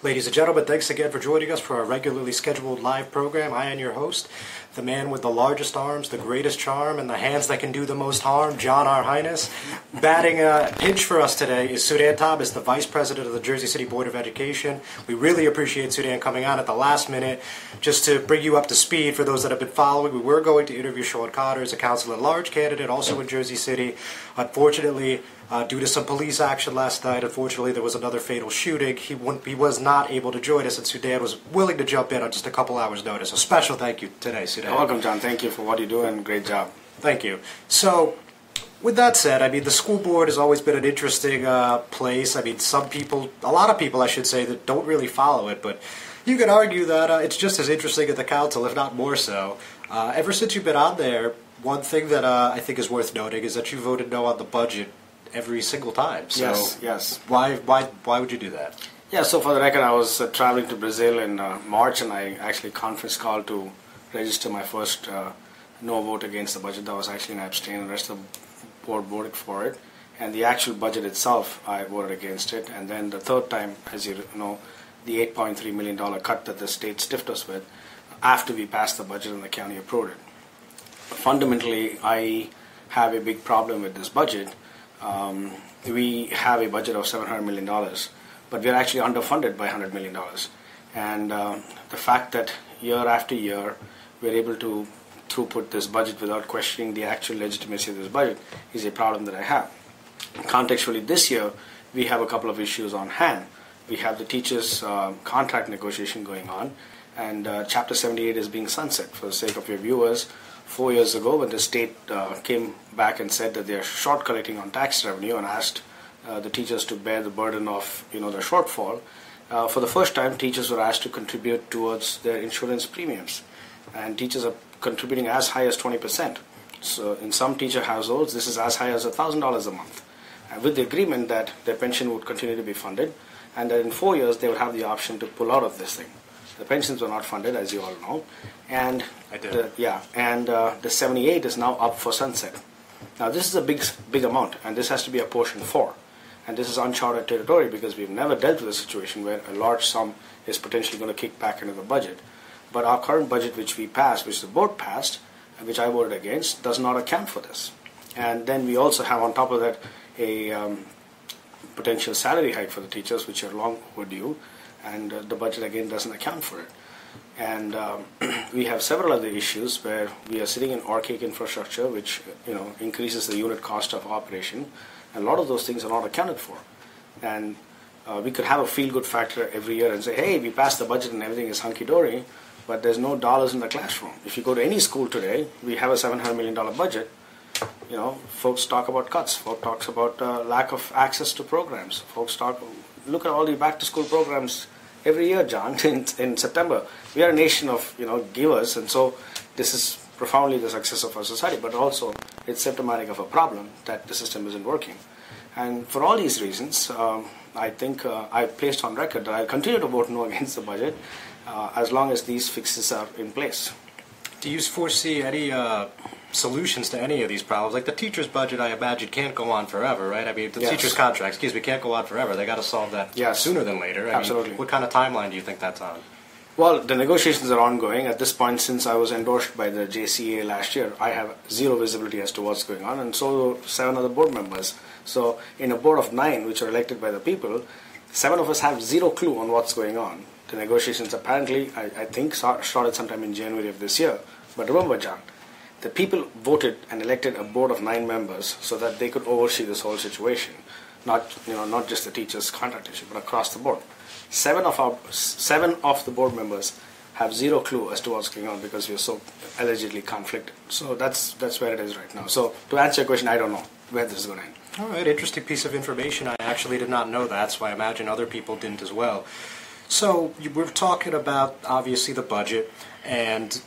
Ladies and gentlemen, thanks again for joining us for our regularly scheduled live program. I am your host, the man with the largest arms, the greatest charm, and the hands that can do the most harm, John R. Highness. Batting a pinch for us today is Sudan Thomas, the Vice President of the Jersey City Board of Education. We really appreciate Sudan coming on at the last minute just to bring you up to speed. For those that have been following, we were going to interview Sean Connors, a council-at-large candidate, also in Jersey City. Unfortunately, due to some police action last night, unfortunately, there was another fatal shooting. He was not able to join us, and Sudan was willing to jump in on just a couple hours' notice. A special thank you today, Sudan. You're welcome, John. Thank you for what you do, and great job. Thank you. So, with that said, I mean, the school board has always been an interesting place. I mean, a lot of people, I should say, that don't really follow it, but you could argue that it's just as interesting at the council, if not more so. Ever since you've been on there, one thing that I think is worth noting is that you voted no on the budget every single time. So yes. Why would you do that? Yeah, so for the record, I was traveling to Brazil in March, and I actually conference called to register my first no vote against the budget. That was actually an abstain, and the rest of the board voted for it. And the actual budget itself, I voted against it. And then the third time, as you know, the $8.3 million cut that the state stiffed us with after we passed the budget and the county approved it. Fundamentally, I have a big problem with this budget. We have a budget of $700 million, but we're actually underfunded by $100 million. And the fact that year after year we're able to throughput this budget without questioning the actual legitimacy of this budget is a problem that I have. Contextually, this year we have a couple of issues on hand. We have the teachers' contract negotiation going on, and Chapter 78 is being sunset. For the sake of your viewers, 4 years ago, when the state came back and said that they are short collecting on tax revenue and asked the teachers to bear the burden of the shortfall, for the first time teachers were asked to contribute towards their insurance premiums, and teachers are contributing as high as 20%. So in some teacher households this is as high as $1,000 a month, with the agreement that their pension would continue to be funded, and that in 4 years they would have the option to pull out of this thing. The pensions were not funded, as you all know, and the 78 is now up for sunset. Now this is a big amount, and this has to be apportioned for, and this is uncharted territory because we've never dealt with a situation where a large sum is potentially going to kick back into the budget. But our current budget, which we passed, which the board passed, and which I voted against, does not account for this. And then we also have on top of that a potential salary hike for the teachers, which are long overdue, and the budget again doesn't account for it. And we have several other issues where we are sitting in archaic infrastructure, which increases the unit cost of operation. And a lot of those things are not accounted for. And we could have a feel-good factor every year and say, hey, we passed the budget and everything is hunky-dory, but there's no dollars in the classroom. If you go to any school today, we have a $700 million budget. Folks talk about cuts. Folks talk about lack of access to programs. Look at all the back-to-school programs every year, John, in September. We are a nation of givers, and so this is profoundly the success of our society, but also it's symptomatic of a problem that the system isn't working. And for all these reasons, I think I placed on record that I'll continue to vote no against the budget as long as these fixes are in place. Do you foresee any solutions to any of these problems? Like the teacher's budget, I imagine, can't go on forever, right? I mean, the teacher's contract, can't go on forever. They got to solve that sooner than later. Absolutely. I mean, what kind of timeline do you think that's on? Well, the negotiations are ongoing. At this point, since I was endorsed by the JCA last year, I have zero visibility as to what's going on, and so do 7 other board members. So in a board of 9, which are elected by the people, 7 of us have zero clue on what's going on. The negotiations apparently, I think, started sometime in January of this year. But remember, John, the people voted and elected a board of 9 members so that they could oversee this whole situation, not just the teachers' contract issue, but across the board. 7 of the board members have zero clue as to what's going on because we are so allegedly conflicted. So that's where it is right now. So to answer your question, I don't know where this is going to end. All right, interesting piece of information. I actually did not know that, so I imagine other people didn't as well. So we're talking about, obviously, the budget, and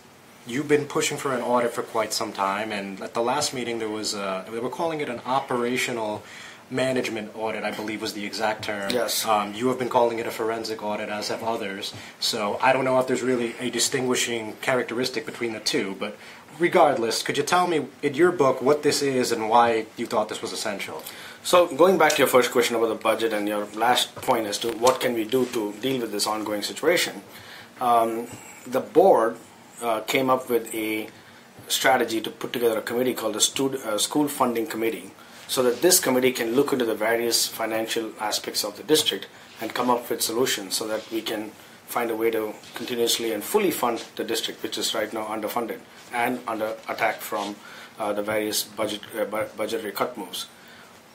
you've been pushing for an audit for quite some time, and at the last meeting they were calling it an operational management audit, I believe was the exact term. Yes. You have been calling it a forensic audit, as have others. So I don't know if there's really a distinguishing characteristic between the two, but regardless, could you tell me, in your book, what this is and why you thought this was essential? So going back to your first question about the budget and your last point as to what can we do to deal with this ongoing situation, the board came up with a strategy to put together a committee called the School Funding Committee, so that this committee can look into the various financial aspects of the district and come up with solutions so that we can find a way to continuously and fully fund the district, which is right now underfunded and under attack from the various budgetary cut moves.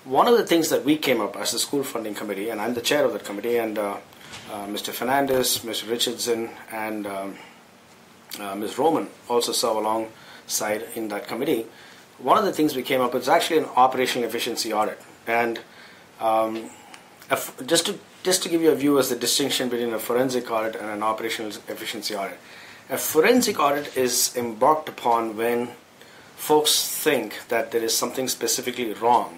One of the things that we came up as the School Funding Committee, and I'm the chair of that committee, and Mr. Fernandez, Mr. Richardson, and Ms. Roman also serve alongside in that committee. One of the things we came up with is actually an operational efficiency audit. And just to give you a view as the distinction between a forensic audit and an operational efficiency audit. A forensic audit is embarked upon when folks think that there is something specifically wrong.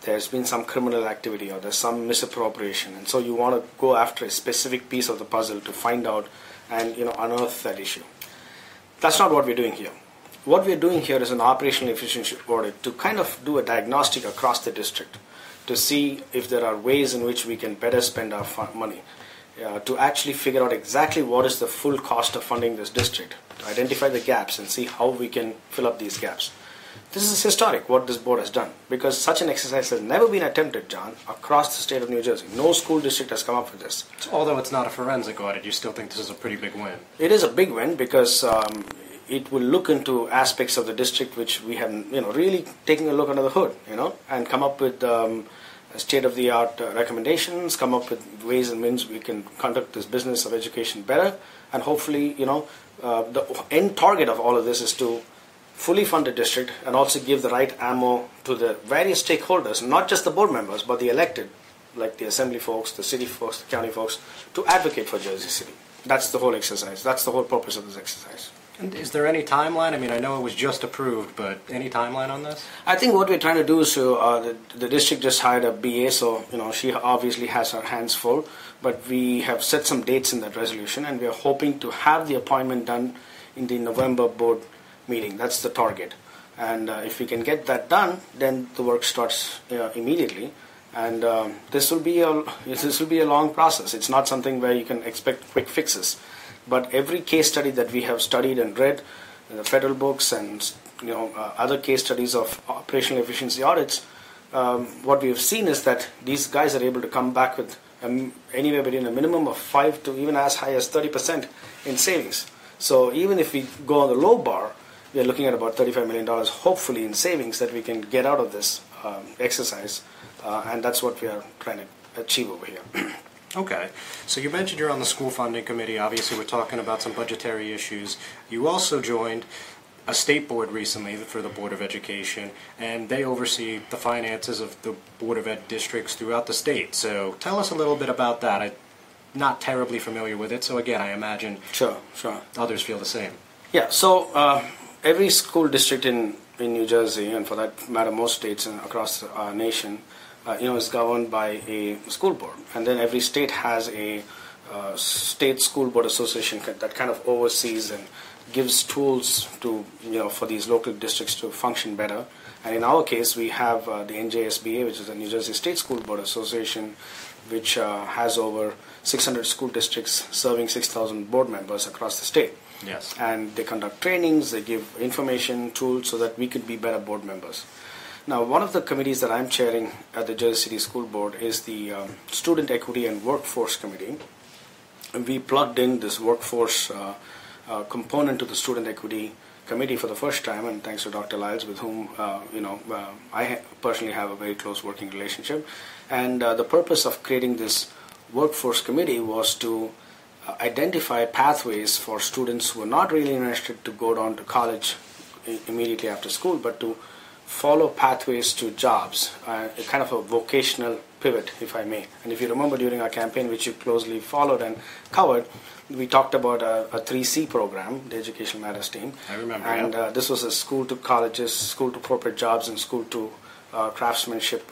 There's been some criminal activity or there's some misappropriation, and so you want to go after a specific piece of the puzzle to find out and unearth that issue. That's not what we're doing here. What we're doing here is an operational efficiency audit to kind of do a diagnostic across the district to see if there are ways in which we can better spend our money, to actually figure out exactly what is the full cost of funding this district, to identify the gaps and see how we can fill up these gaps. This is historic, what this board has done, because such an exercise has never been attempted, John, across the state of New Jersey. No school district has come up with this. So although it's not a forensic audit, you still think this is a pretty big win? It is a big win because it will look into aspects of the district which we have, really taken a look under the hood, and come up with state-of-the-art recommendations, come up with ways and means we can conduct this business of education better, and hopefully, the end target of all of this is to fully fund the district and also give the right ammo to the various stakeholders, not just the board members, but the elected, like the assembly folks, the city folks, the county folks, to advocate for Jersey City. That's the whole exercise. That's the whole purpose of this exercise. And is there any timeline? I mean, I know it was just approved, but any timeline on this? I think what we're trying to do is the district just hired a BA, so she obviously has her hands full, but we have set some dates in that resolution, and we are hoping to have the appointment done in the November board meeting. That's the target, and if we can get that done, then the work starts immediately. And this will be a long process. It's not something where you can expect quick fixes. But every case study that we have studied and read in the federal books and other case studies of operational efficiency audits, what we have seen is that these guys are able to come back with anywhere between a minimum of 5 to even as high as 30% in savings. So even if we go on the low bar, we are looking at about $35 million, hopefully, in savings that we can get out of this exercise, and that's what we are trying to achieve over here. Okay. So you mentioned you're on the school funding committee. Obviously, we're talking about some budgetary issues. You also joined a state board recently for the Board of Education, and they oversee the finances of the Board of Ed districts throughout the state. So tell us a little bit about that. I'm not terribly familiar with it, so again, I imagine Sure. others feel the same. Yeah, so every school district in New Jersey, and for that matter most states across our nation, is governed by a school board. And then every state has a state school board association that kind of oversees and gives tools to, for these local districts to function better. And in our case, we have the NJSBA, which is the New Jersey State School Board Association, which has over 600 school districts serving 6,000 board members across the state. Yes. And they conduct trainings, they give information, tools, so that we could be better board members. Now, one of the committees that I'm chairing at the Jersey City School Board is the Student Equity and Workforce Committee. And we plugged in this workforce component to the Student Equity Committee for the first time, and thanks to Dr. Lyles, with whom I personally have a very close working relationship. And the purpose of creating this workforce committee was to identify pathways for students who are not really interested to go down to college immediately after school, but to follow pathways to jobs, a kind of a vocational pivot, if I may. And if you remember during our campaign, which you closely followed and covered, we talked about a 3C program, the Education Matters team. I remember. And this was a school to colleges, school to corporate jobs, and school to craftsmanship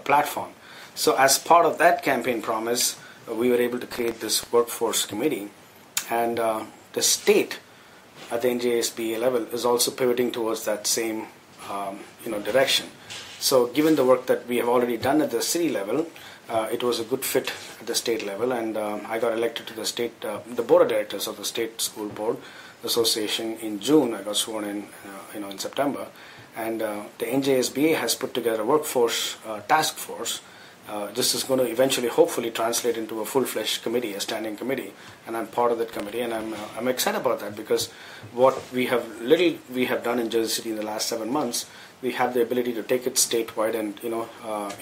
platform. So as part of that campaign promise, we were able to create this workforce committee. And the state at the NJSBA level is also pivoting towards that same direction. So given the work that we have already done at the city level, it was a good fit at the state level, and I got elected to the board of directors of the State School Board Association in June. I got sworn in September, and the NJSBA has put together a workforce task force. This is going to eventually, hopefully, translate into a full-fledged committee, a standing committee, and I'm part of that committee, and I'm excited about that because what we have done in Jersey City in the last 7 months, we have the ability to take it statewide and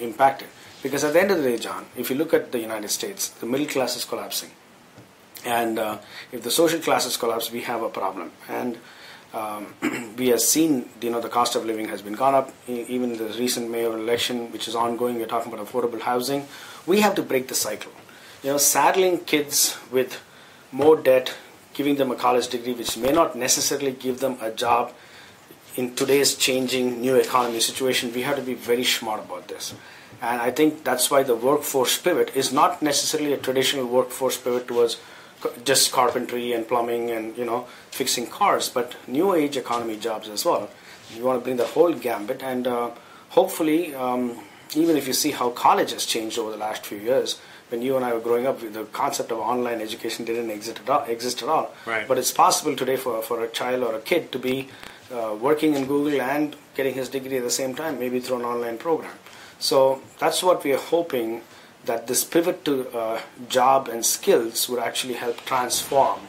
impact it. Because at the end of the day, John, if you look at the United States, the middle class is collapsing, and if the social classes collapse, we have a problem. And we have seen, the cost of living has been gone up. Even the recent mayoral election, which is ongoing, we're talking about affordable housing. We have to break the cycle. Saddling kids with more debt, giving them a college degree, which may not necessarily give them a job in today's changing new economy situation. We have to be very smart about this. And I think that's why the workforce pivot is not necessarily a traditional workforce pivot towards just carpentry and plumbing and fixing cars, but new age economy jobs as well. You want to bring the whole gambit, and hopefully, even if you see how college has changed over the last few years, when you and I were growing up, the concept of online education didn't exist at all. Right. But it's possible today for a child or a kid to be working in Google and getting his degree at the same time, maybe through an online program. So that's what we are hoping, that this pivot to job and skills would actually help transform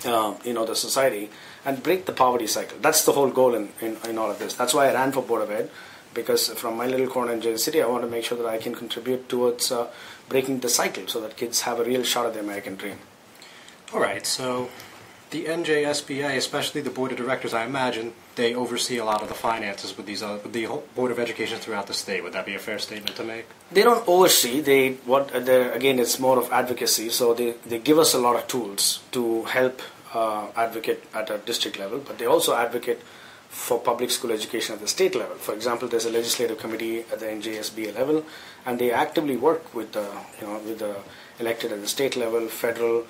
the society and break the poverty cycle. That's the whole goal in all of this. That's why I ran for Board of Ed, because from my little corner in Jersey City, I want to make sure that I can contribute towards breaking the cycle so that kids have a real shot at the American dream. All right, so the NJSBA, especially the Board of Directors, I imagine they oversee a lot of the finances with the whole Board of Education throughout the state. Would that be a fair statement to make? They don't oversee. Again, it's more of advocacy. So they give us a lot of tools to help advocate at a district level, but they also advocate for public school education at the state level. For example, there's a legislative committee at the NJSBA level, and they actively work with the elected at the state level, federal,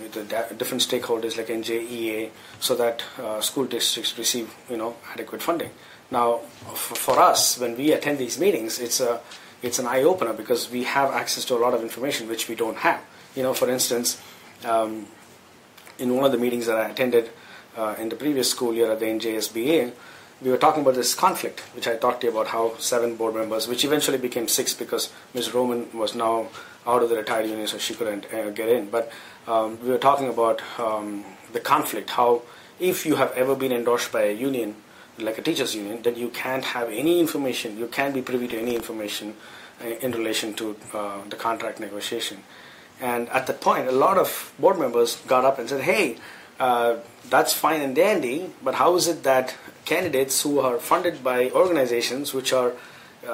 with the different stakeholders like NJEA, so that school districts receive adequate funding. Now, for us, when we attend these meetings, it's an eye opener because we have access to a lot of information which we don't have. For instance, in one of the meetings that I attended in the previous school year at the NJSBA, we were talking about this conflict, which I talked to you about, how 7 board members, which eventually became 6 because Ms. Roman was now out of the retired union, so she couldn't get in. But we were talking about the conflict, how if you have ever been endorsed by a union, like a teachers union, then you can't have any information, you can't be privy to any information in relation to the contract negotiation. And at that point, a lot of board members got up and said, hey, that's fine and dandy, but how is it that candidates who are funded by organizations which are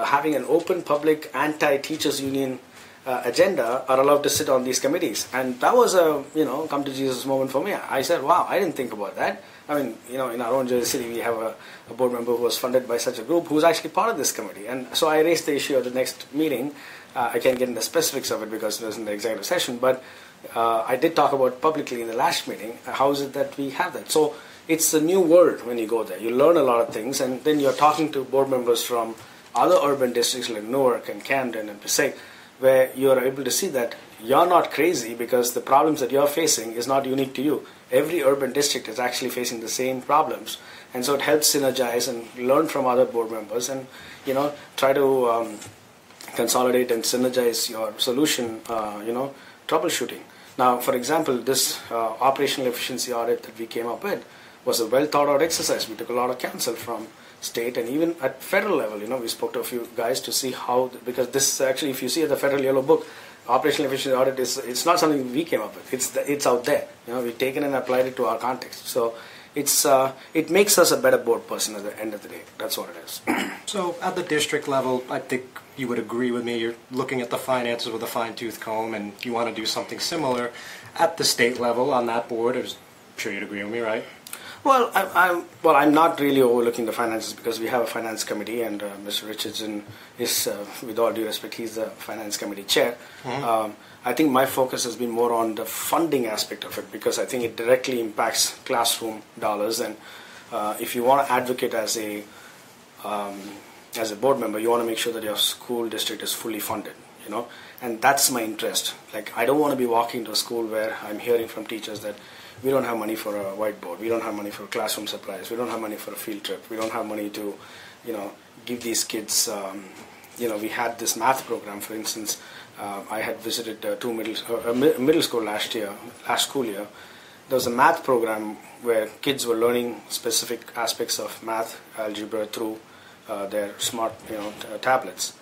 having an open public anti-teachers union agenda are allowed to sit on these committees? And that was a come to Jesus moment for me. I said, wow, I didn't think about that. I mean, in our own Jersey City, we have a board member who was funded by such a group who's actually part of this committee. And so I raised the issue at the next meeting. I can't get into the specifics of it because it was in the executive session, but I did talk about publicly in the last meeting, how is it that we have that? So it's a new world when you go there. You learn a lot of things, and then you're talking to board members from other urban districts like Newark and Camden and Passaic, where you're able to see that you're not crazy because the problems that you're facing is not unique to you. Every urban district is actually facing the same problems, and so it helps synergize and learn from other board members and try to consolidate and synergize your solution troubleshooting. Now, for example, this operational efficiency audit that we came up with was a well thought out exercise. We took a lot of counsel from state and even at federal level. We spoke to a few guys to see how, because this actually, if you see at the Federal Yellow Book, operational efficiency audit it's not something we came up with. It's out there. We've taken and applied it to our context. So it makes us a better board person at the end of the day. That's what it is. So at the district level, I think you would agree with me. You're looking at the finances with a fine-tooth comb, and you want to do something similar at the state level on that board. I'm sure you'd agree with me, right? Well, I'm not really overlooking the finances because we have a finance committee, and Mr. Richardson is, with all due respect, he's the finance committee chair. Mm-hmm. I think my focus has been more on the funding aspect of it because I think it directly impacts classroom dollars. And if you want to advocate as a as a board member, you want to make sure that your school district is fully funded, and that's my interest. Like, I don't want to be walking to a school where I'm hearing from teachers that we don't have money for a whiteboard, we don't have money for classroom supplies, we don't have money for a field trip, we don't have money to, give these kids, we had this math program, for instance. I had visited two middle school last school year. There was a math program where kids were learning specific aspects of math, algebra through their smart, tablets.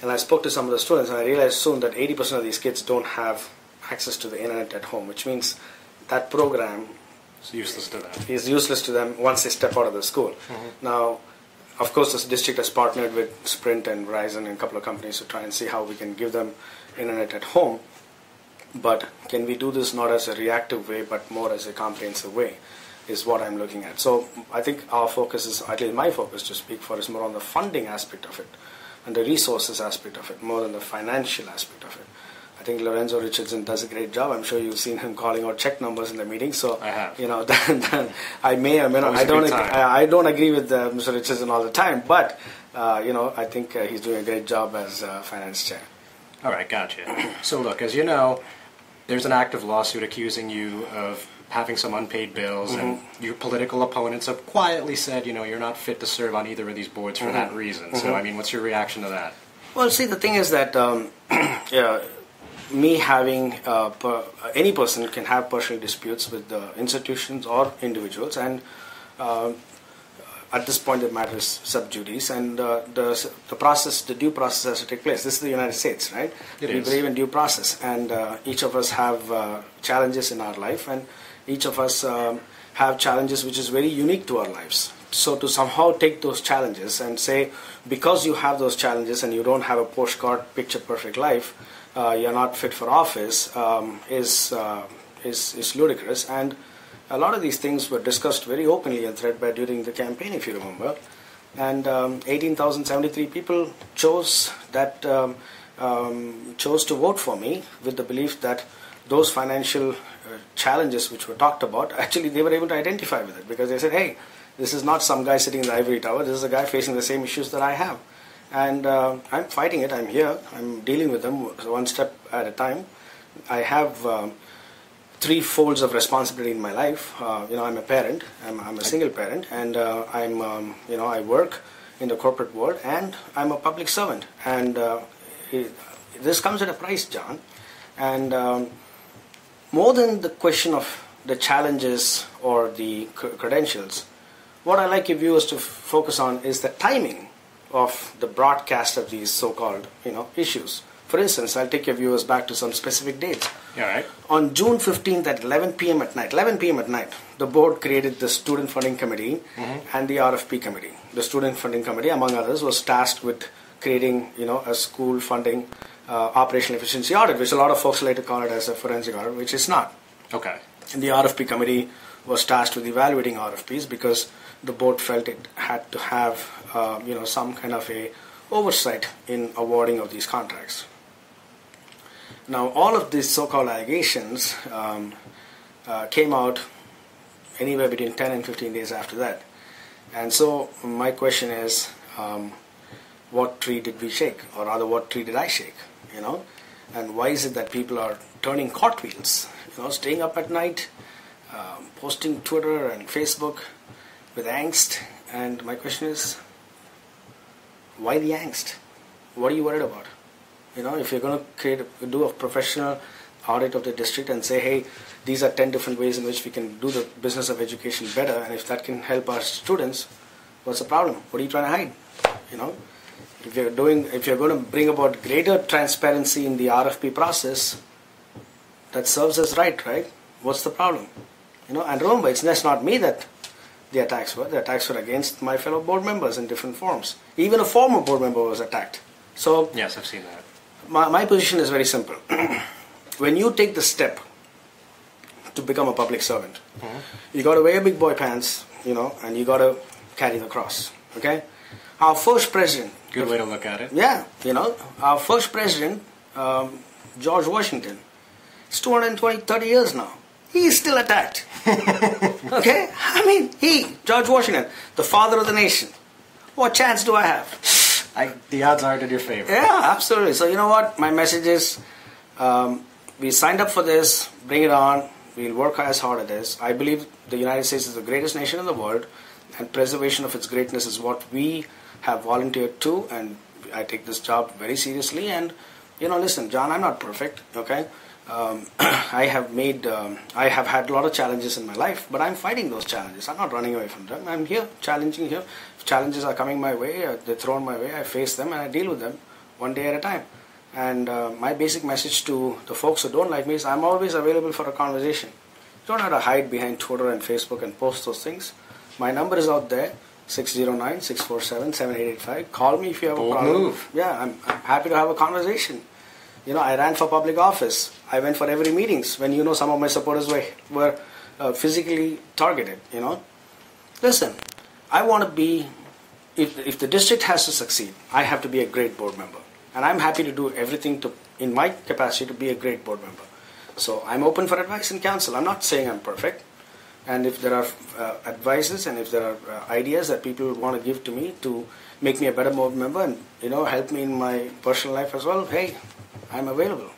And I spoke to some of the students, and I realized soon that 80% of these kids don't have access to the internet at home, which means that program is useless to them. Is useless to them once they step out of the school. Now, of course, this district has partnered with Sprint and Verizon and a couple of companies to try and see how we can give them internet at home. But can we do this not as a reactive way, but more as a comprehensive way, is what I'm looking at. So I think our focus is, at least my focus to speak for, is more on the funding aspect of it and the resources aspect of it, more than the financial aspect of it. I think Lorenzo Richardson does a great job. I'm sure you've seen him calling out check numbers in the meeting. So I have. I may or may not. I don't agree with Mr. Richardson all the time, but I think he's doing a great job as finance chair. All right, gotcha. So look, as you know, there's an active lawsuit accusing you of having some unpaid bills, and your political opponents have quietly said, you're not fit to serve on either of these boards for that reason. So, what's your reaction to that? Well, see, the thing is that me having any person can have personal disputes with institutions or individuals, and at this point the matter is sub judice, and the process, the due process has to take place. This is the United States, right? We believe in due process, and each of us have challenges in our life, and each of us have challenges which is very unique to our lives. So to somehow take those challenges and say, because you have those challenges and you don't have a postcard picture perfect life, you're not fit for office, is ludicrous. And a lot of these things were discussed very openly and threadbare during the campaign, if you remember. And 18,073 people chose to vote for me with the belief that those financial challenges which were talked about, actually they were able to identify with it, because they said, hey, this is not some guy sitting in the ivory tower, this is a guy facing the same issues that I have. And I'm fighting it, I'm here, I'm dealing with them one step at a time. I have three folds of responsibility in my life. I'm a parent, I'm a single parent, and I work in the corporate world, and I'm a public servant. And this comes at a price, John. And more than the question of the challenges or the credentials, what I like your viewers to focus on is the timing of the broadcast of these so-called issues. For instance, I'll take your viewers back to some specific dates. All right. On June 15th at 11 p.m. at night, the board created the Student Funding Committee and the RFP Committee. The Student Funding Committee, among others, was tasked with creating a school funding operational efficiency audit, which a lot of folks like to call it as a forensic audit, which is not. Okay. And the RFP Committee was tasked with evaluating RFPs because the board felt it had to have some kind of a oversight in awarding of these contracts. Now, all of these so-called allegations came out anywhere between 10 and 15 days after that. And so my question is, what tree did we shake? Or rather, what tree did I shake? And why is it that people are turning cartwheels? Staying up at night, posting Twitter and Facebook with angst. And my question is, why the angst? What are you worried about? If you're going to do a professional audit of the district and say, hey, these are 10 different ways in which we can do the business of education better, and if that can help our students, what's the problem? What are you trying to hide? If you're going to bring about greater transparency in the RFP process, that serves us right? What's the problem? And remember, it's not me that the attacks were. The attacks were against my fellow board members in different forms. Even a former board member was attacked. So yes, I've seen that. My position is very simple. When you take the step to become a public servant, you got to wear big boy pants, and you got to carry the cross. Okay? Our first president. Good way to look at it. Yeah, our first president, George Washington, it's 30 years now. He's still attacked. Okay? George Washington, the father of the nation, what chance do I have? The odds aren't in your favor. Yeah, absolutely. So you know what? My message is, we signed up for this. Bring it on. We'll work as hard as it is. I believe the United States is the greatest nation in the world, and preservation of its greatness is what we have volunteered to, and I take this job very seriously. And listen, John, I'm not perfect. Okay, I have had a lot of challenges in my life, but I'm fighting those challenges. I'm not running away from them. I'm here, challenging here. If challenges are coming my way, they're thrown my way, I face them and I deal with them one day at a time. And my basic message to the folks who don't like me is I'm always available for a conversation. You don't have to hide behind Twitter and Facebook and post those things. My number is out there, 609-647-7885. Call me if you have a problem. Move. Yeah, I'm happy to have a conversation. I ran for public office. I went for every meetings when some of my supporters were physically targeted. Listen, I want to be. If the district has to succeed, I have to be a great board member, and I'm happy to do everything in my capacity to be a great board member. So I'm open for advice and counsel. I'm not saying I'm perfect, and if there are advices and if there are ideas that people want to give to me to make me a better board member and help me in my personal life as well, hey, I'm available.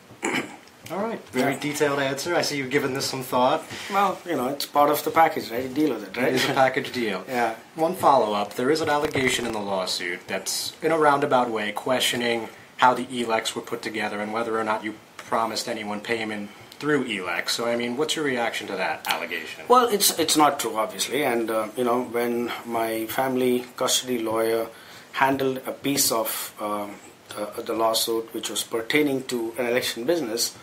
All right. Very detailed answer. I see you've given this some thought. Well, it's part of the package, right? You deal with it, right? It is a package deal. Yeah. One follow-up. There is an allegation in the lawsuit that's, in a roundabout way, questioning how the ELECs were put together and whether or not you promised anyone payment through ELECs. So, what's your reaction to that allegation? Well, it's not true, obviously. And, when my family custody lawyer handled a piece of the lawsuit which was pertaining to an election business,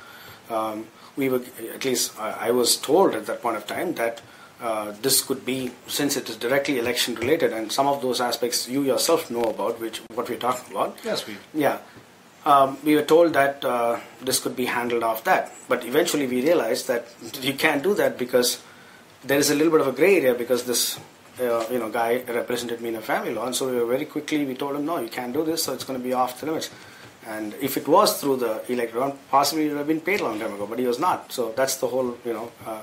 we were, at least I was told at that point of time that this could be, since it is directly election related, and some of those aspects you yourself know about, what we're talking about. Yes, Yeah. We were told that this could be handled off that, but eventually we realized that you can't do that because there is a little bit of a gray area because this guy represented me in a family law, and so we told him, no, you can't do this, so it's going to be off the limits. And if it was through the electoral, possibly it would have been paid a long time ago, but he was not. So that's the whole,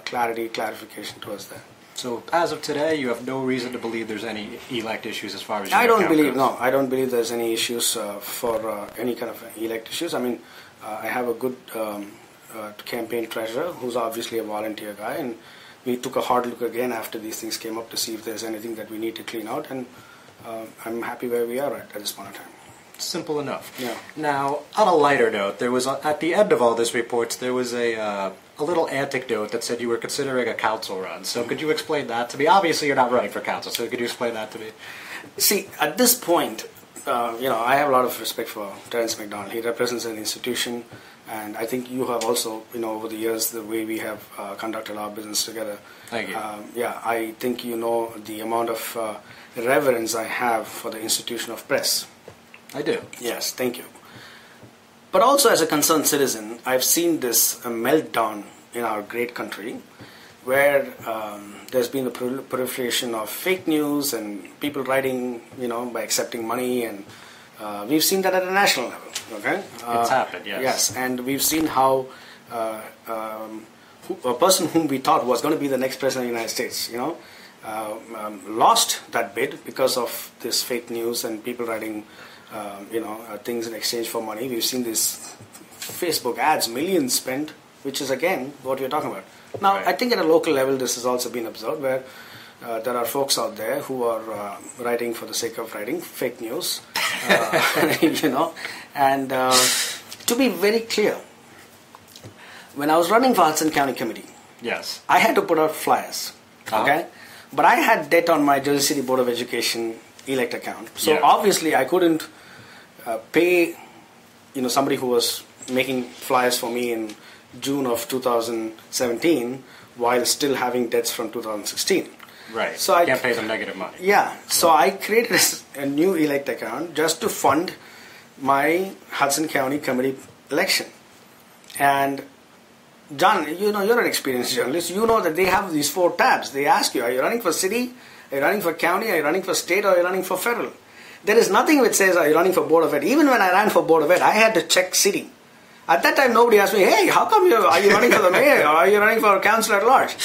clarification towards that. So as of today, you have no reason to believe there's any elect issues as far as your I don't account believe goes. I don't believe there's any issues for any kind of elect issues. I have a good campaign treasurer who's obviously a volunteer guy, and we took a hard look again after these things came up to see if there's anything that we need to clean out, and I'm happy where we are at this point in time. Simple enough. Yeah. Now, on a lighter note, there was at the end of all this reports, there was a little anecdote that said you were considering a council run. So could you explain that to me? Obviously, you're not running for council, so could you explain that to me? See, at this point, I have a lot of respect for Terence McDonald. He represents an institution, and I think you have also, over the years, the way we have conducted our business together. Thank you. I think the amount of reverence I have for the institution of press. I do. Yes, thank you. But also as a concerned citizen, I've seen this meltdown in our great country where there's been a proliferation of fake news and people writing, by accepting money, and we've seen that at a national level. Okay, It's happened, yes. Yes, and we've seen how a person whom we thought was going to be the next president of the United States, lost that bid because of this fake news and people writing things in exchange for money. We've seen these Facebook ads, millions spent, which is again what we're talking about. Now, Right. I think at a local level this has also been observed where there are folks out there who are writing for the sake of writing fake news, and to be very clear, when I was running for Hudson County Committee, Yes. I had to put out flyers, okay? But I had debt on my Jersey City Board of Education elect account. So Yeah. obviously I couldn't pay, somebody who was making flyers for me in June of 2017 while still having debts from 2016. Right. So I can't pay them negative money. Yeah. So I created a new elect account just to fund my Hudson County Committee election. And John, you're an experienced journalist. You know that they have these 4 tabs. They ask you, are you running for city? Are you running for county? Are you running for state? Or are you running for federal? There is nothing which says, are you running for Board of Ed? Even when I ran for Board of Ed, I had to check city. At that time, nobody asked me, hey, how come are you running for the mayor? Or are you running for council at large?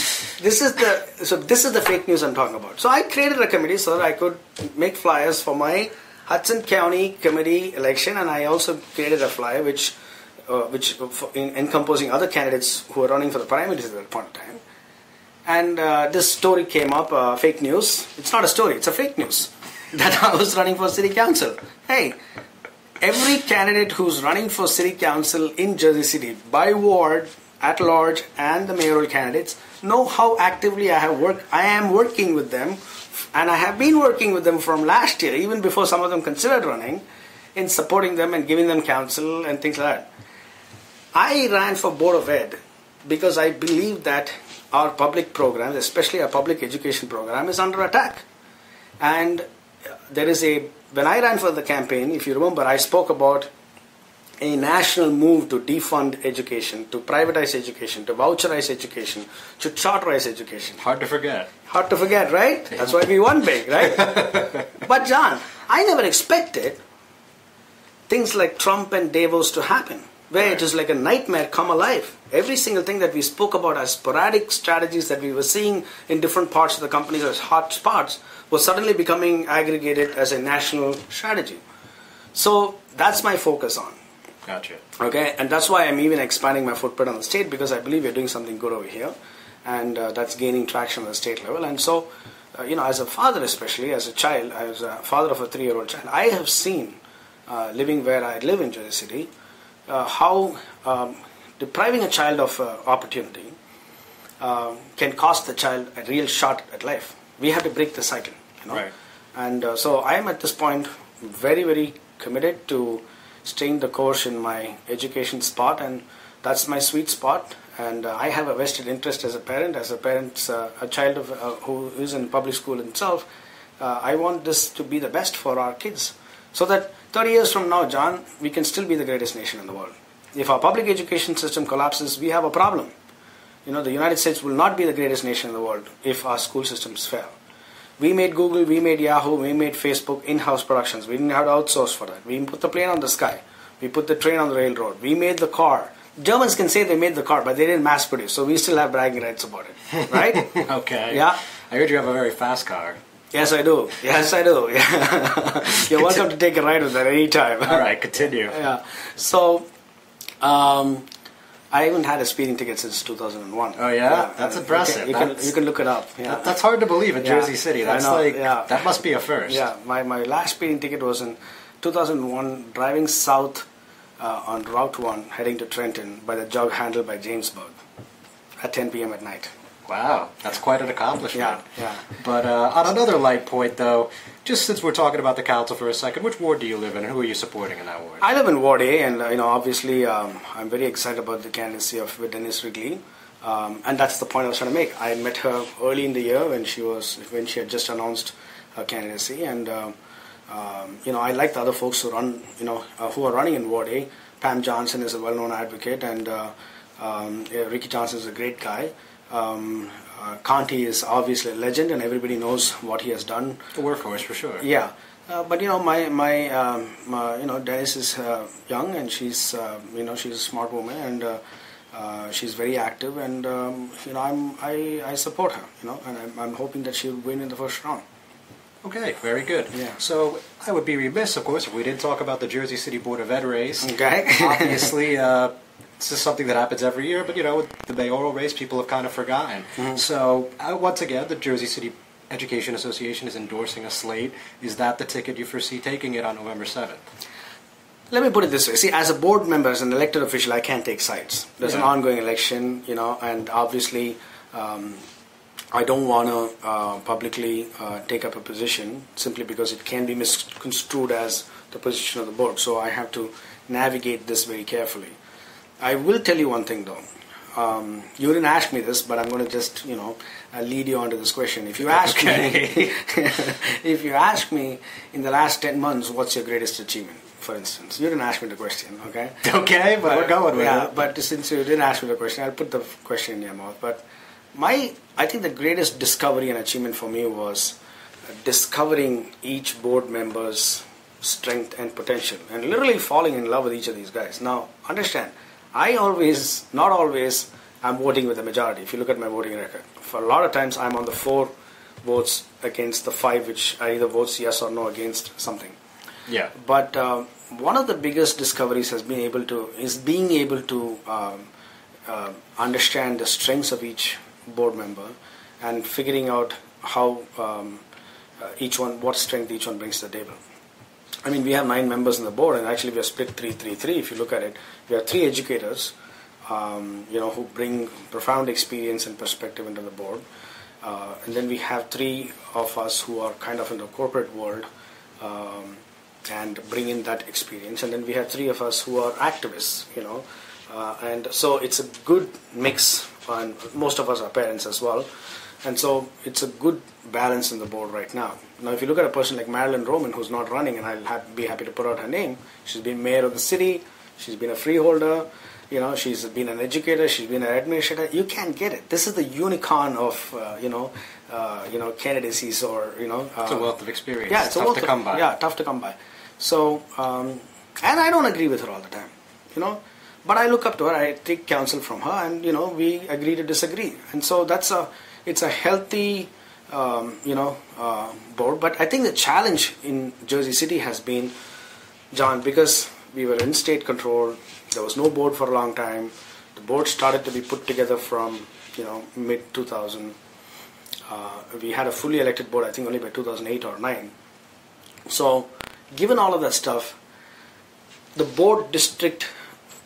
this is the fake news I'm talking about. So I created a committee so that I could make flyers for my Hudson County committee election, and I also created a flyer which encompassing other candidates who were running for the primaries at that point in time. And this story came up, fake news. It's not a story, it's a fake news that I was running for city council. Hey, every candidate who's running for city council in Jersey City by ward, at large, and the mayoral candidates know how actively I am working with them, and I have been working with them from last year, even before some of them considered running, in supporting them and giving them counsel and things like that. I ran for Board of Ed because I believe that our public programs, especially our public education program, is under attack. And when I ran for the campaign, if you remember, I spoke about a national move to defund education, to privatize education, to voucherize education, to charterize education. Hard to forget. Hard to forget, right? That's why we won big, right? But John, I never expected things like Trump and Davos to happen, where it is like a nightmare come alive. Every single thing that we spoke about as sporadic strategies that we were seeing in different parts of the companies as hot spots was suddenly becoming aggregated as a national strategy. So that's my focus on. Gotcha. Okay, and that's why I'm even expanding my footprint on the state, because I believe we're doing something good over here, and that's gaining traction on the state level. And so, as a father, especially as a child, as a father of a 3-year-old child, I have seen, living where I live in Jersey City, how depriving a child of opportunity can cost the child a real shot at life. We have to break the cycle, Right. And so I am at this point very, very committed to staying the course in my education spot, and that's my sweet spot. And I have a vested interest as a parent, a child of who is in public school himself. I want this to be the best for our kids, so that 30 years from now, John, we can still be the greatest nation in the world. If our public education system collapses, we have a problem. The United States will not be the greatest nation in the world if our school systems fail. We made Google, we made Yahoo, we made Facebook in-house productions. We didn't have to outsource for that. We put the plane on the sky. We put the train on the railroad. We made the car. Germans can say they made the car, but they didn't mass produce, so we still have bragging rights about it, right? Okay. Yeah. I heard you have a very fast car. Yes, I do. Yes, I do. Yeah. You're welcome to take a ride with that anytime. All right, continue. Yeah. So, I haven't had a speeding ticket since 2001. Oh yeah, that's impressive. You can look it up. Yeah. That's hard to believe in Jersey City. That's that must be a first. Yeah, my last speeding ticket was in 2001, driving south on Route 1, heading to Trenton by the jug handle by Jamesburg at 10 p.m. at night. Wow, that's quite an accomplishment. Yeah. But on another light point, though, just since we're talking about the council for a second, which ward do you live in, and who are you supporting in that ward? I live in Ward A, and obviously, I'm very excited about the candidacy of Dennis Wrigley, and that's the point I was trying to make. I met her early in the year when she had just announced her candidacy, and I like the other folks who run, who are running in Ward A. Pam Johnson is a well-known advocate, and Ricky Johnson is a great guy. Conti is obviously a legend, and everybody knows what he has done. The workhorse for sure. Yeah, but Dennis is young, and she's she's a smart woman, and she's very active, and I support her, and I'm hoping that she'll win in the first round. Okay, very good. Yeah. So I would be remiss, of course, if we didn't talk about the Jersey City Board of Ed race. Okay. Obviously, this is something that happens every year, but with the mayoral race, people have kind of forgotten. Mm-hmm. So once again, the Jersey City Education Association is endorsing a slate. Is that the ticket you foresee taking it on November 7th? Let me put it this way. See, as a board member, as an elected official, I can't take sides. There's an ongoing election, and obviously I don't want to publicly take up a position simply because it can be misconstrued as the position of the board. So I have to navigate this very carefully. I will tell you one thing though. You didn't ask me this, but I'm going to just, lead you on to this question. If you ask me, if you ask me in the last 10 months, what's your greatest achievement, for instance? You didn't ask me the question, okay? Okay, but we're going with it. Yeah, but since you didn't ask me the question, I'll put the question in your mouth. But I think the greatest discovery and achievement for me was discovering each board member's strength and potential, and literally falling in love with each of these guys. Now, understand, I not always I'm voting with the majority. If you look at my voting record, for a lot of times I'm on the 4 votes against the 5, which I either votes yes or no against something. Yeah. But one of the biggest discoveries is being able to understand the strengths of each board member and figuring out how what strength each one brings to the table. I mean, we have 9 members on the board, and actually we are split 3-3-3. If you look at it, we have 3 educators, who bring profound experience and perspective into the board, and then we have 3 of us who are kind of in the corporate world and bring in that experience, and then we have 3 of us who are activists, and so it's a good mix, and most of us are parents as well. And so it's a good balance in the board right now. Now, if you look at a person like Marilyn Roman, who's not running, and I'll be happy to put out her name, she's been mayor of the city, she's been a freeholder, she's been an educator, she's been an administrator. You can't get it. This is the unicorn of, candidacies or, It's a wealth of experience. Yeah, it's tough to come by. Yeah, tough to come by. So, and I don't agree with her all the time, But I look up to her, I take counsel from her, and, we agree to disagree. And so it's a healthy, board. But I think the challenge in Jersey City has been, John, because we were in state control, there was no board for a long time. The board started to be put together from, mid 2000. We had a fully elected board, I think, only by 2008 or 9. So, given all of that stuff, the board district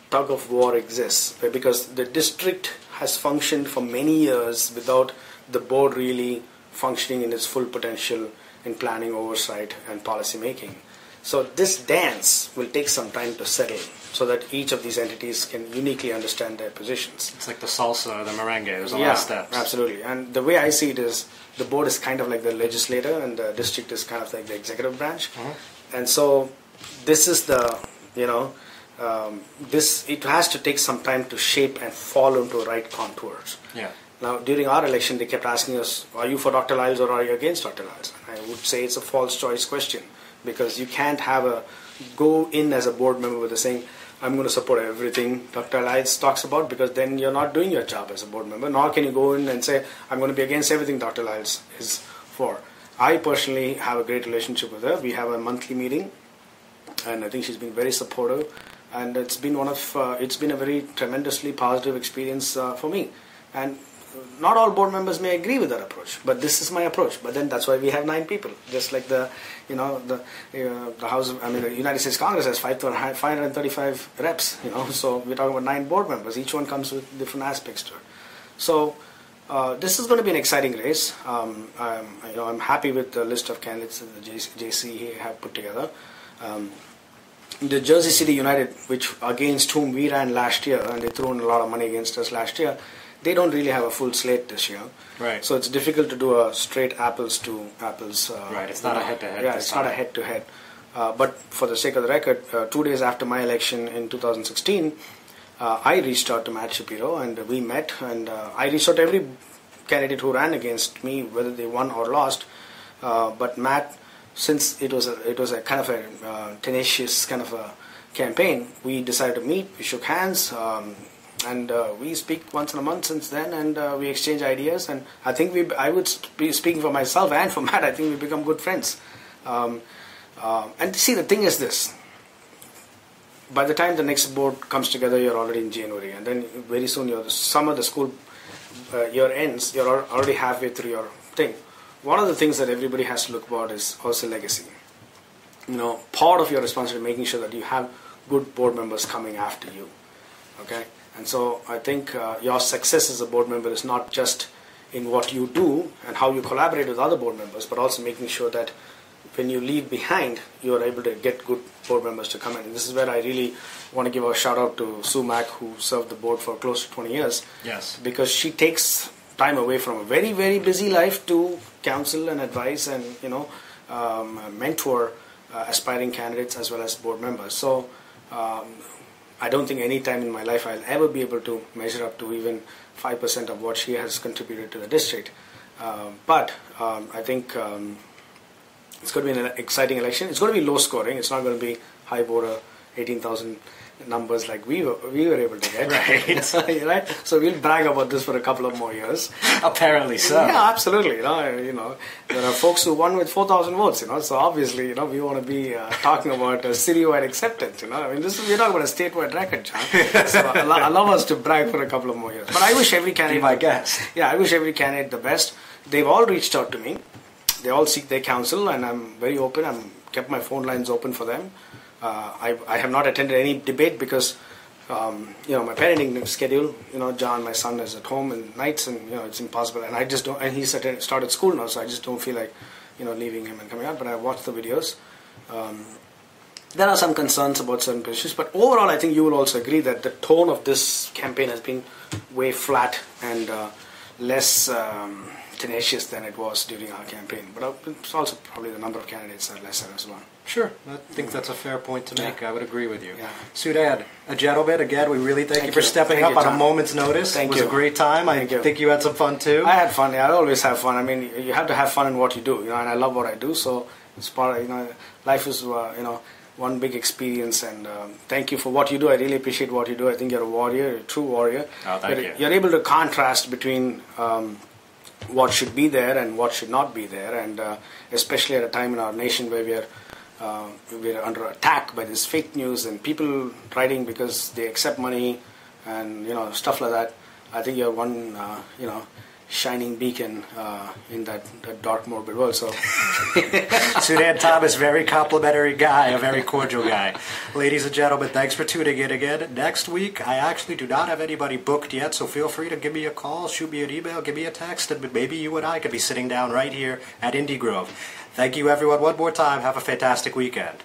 tug of war exists because the district has functioned for many years without the board really functioning in its full potential in planning, oversight, and policy making. So this dance will take some time to settle so that each of these entities can uniquely understand their positions. It's like the salsa, the merengue, there's a lot of steps. Absolutely. And the way I see it is the board is kind of like the legislator and the district is kind of like the executive branch. And so this is the, it has to take some time to shape and fall into right contours. Yeah. Now, during our election, they kept asking us, are you for Dr. Lyles or are you against Dr. Lyles? I would say it's a false choice question because you can't go in as a board member with the saying, I'm going to support everything Dr. Lyles talks about, because then you're not doing your job as a board member. Nor can you go in and say, I'm going to be against everything Dr. Lyles is for. I personally have a great relationship with her. We have a monthly meeting, and I think she's been very supportive. And it's been a very tremendously positive experience for me. And not all board members may agree with that approach, but this is my approach. But then that's why we have 9 people. Just like the House, the United States Congress has 535 reps. So we're talking about 9 board members. Each one comes with different aspects to it. So this is going to be an exciting race. I'm happy with the list of candidates that the JC have put together. The Jersey City United, against whom we ran last year, and they threw in a lot of money against us last year, they don't really have a full slate this year. Right. So it's difficult to do a straight apples to apples. Right. It's not a head-to-head. Yeah, it's not a head-to-head. But for the sake of the record, 2 days after my election in 2016, I reached out to Matt Shapiro, and we met. And I reached out to every candidate who ran against me, whether they won or lost. But Matt, since it was a kind of a tenacious kind of a campaign, we decided to meet. We shook hands. And we speak once in a month since then, and we exchange ideas. And I think I would be speaking for myself and for Matt, I think we become good friends. And see, the thing is this. By the time the next board comes together, you're already in January. And then very soon, the summer, the school year ends, you're already halfway through your thing. One of the things that everybody has to look about is also legacy. Part of your responsibility is making sure that you have good board members coming after you. Okay? And so I think your success as a board member is not just in what you do and how you collaborate with other board members, but also making sure that when you leave behind, you are able to get good board members to come in. And this is where I really want to give a shout out to Sue Mack, who served the board for close to 20 years. Yes. Because she takes time away from a very, very busy life to counsel and advise and, mentor aspiring candidates as well as board members. So, I don't think any time in my life I'll ever be able to measure up to even 5% of what she has contributed to the district. But I think it's going to be an exciting election. It's going to be low scoring. It's not going to be high voter, 18,000 numbers like we were able to get. Right. Right? So we'll brag about this for a couple of more years. Apparently so. Yeah, absolutely. There are folks who won with 4,000 votes. So obviously, we want to be talking about citywide acceptance. I mean, we're talking about a statewide record, John. So allow us to brag for a couple of more years. But I wish every candidate. Be my guest. Yeah, I wish every candidate the best. They've all reached out to me. They all seek their counsel, and I'm very open. I'm kept my phone lines open for them. I have not attended any debate because, my parenting schedule. John, my son, is at home in nights, and it's impossible. And I just don't. And he's started school now, so I just don't feel like, leaving him and coming out. But I watched the videos. There are some concerns about certain issues, but overall, I think you will also agree that the tone of this campaign has been way flat and less tenacious than it was during our campaign. But it's also probably the number of candidates are lesser as well. Sure, I think that's a fair point to make. Yeah. I would agree with you. Yeah. Sudad, a gentleman, again, we really thank you for you. stepping Thank up you, on a John. moment's notice. Thank it was you. a great time. Thank you. think you had some fun too. I had fun. Yeah, I always have fun. I mean, you have to have fun in what you do, and I love what I do. So it's part of, life is, one big experience. And thank you for what you do. I really appreciate what you do. I think you're a warrior, you're a true warrior. Oh, thank you. You're able to contrast between what should be there and what should not be there, and especially at a time in our nation where we're under attack by this fake news and people writing because they accept money and stuff like that. I think you're one shining beacon in that dark, morbid world. So, Sudad Thomas, very complimentary guy, a very cordial guy. Ladies and gentlemen, thanks for tuning in again. Next week, I actually do not have anybody booked yet, so feel free to give me a call, shoot me an email, give me a text, and maybe you and I could be sitting down right here at Indie Grove. Thank you, everyone, one more time. Have a fantastic weekend.